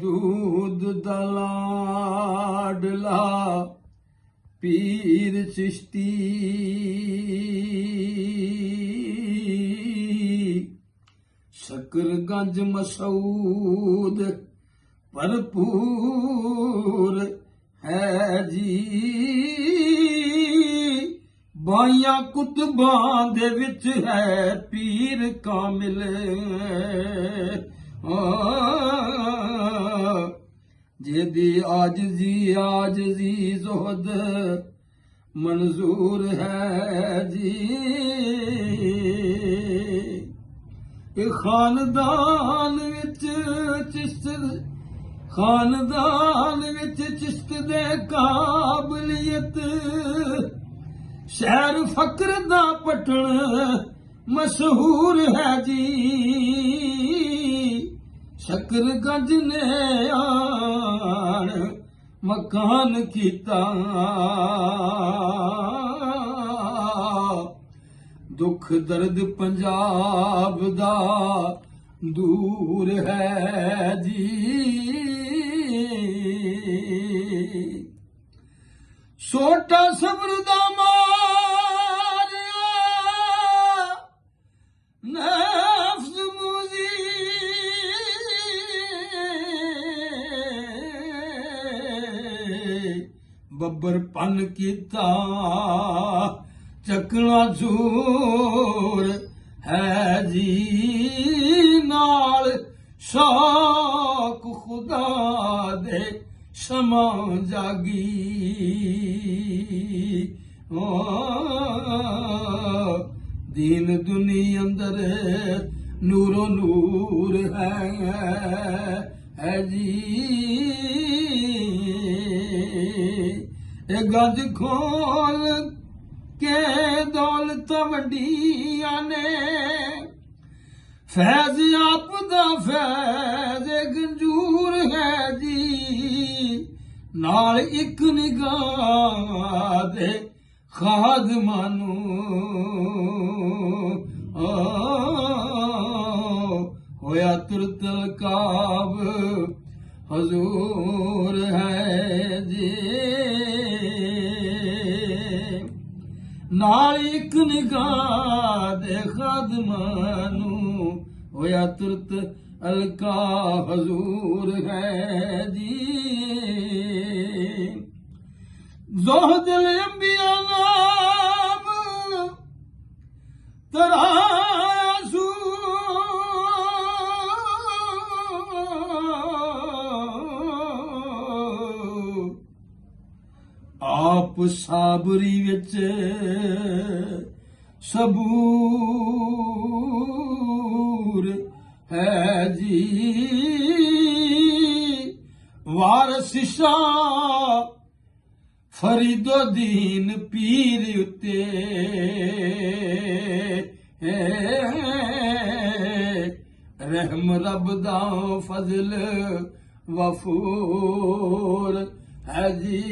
दूध दा लाडला पीर चिश्ती शकरगंज मसूद भरपूर है जी बाइयां कुतबां दे विच है पीर कामिल जेदी आजजी ज़ुहद मंजूर है जी खानदान विच चिश्त दे काबलियत शहर फकर दा पटन मशहूर है जी शकरगंज ने आन मकान कीता दुख दर्द पंजाब दा दूर है जी छोटा सबर दा मारिया नफ्स मुजी बब्बर पन कीता चकना जोर है जी नाल शौक खुदा दे समा जागी दीन दुनिया अंदर नूरो नूर है जी गज खोल के दौलत वड्डिया ने फैज आपदा फैज गंजूर है जी नाल एक निगाह दे खादमानू होया तुरतल काब हजूर है जी नाल एक निगाह दे खादमानू होया तुरत अलका हजूर है जी ज़ोहदुल अंबिया नाम तरासू आप साबरी विच सबूर है जी वारस शाह फरीदुद्दीन पीर उते रहम रब दा फजल वफूर है जी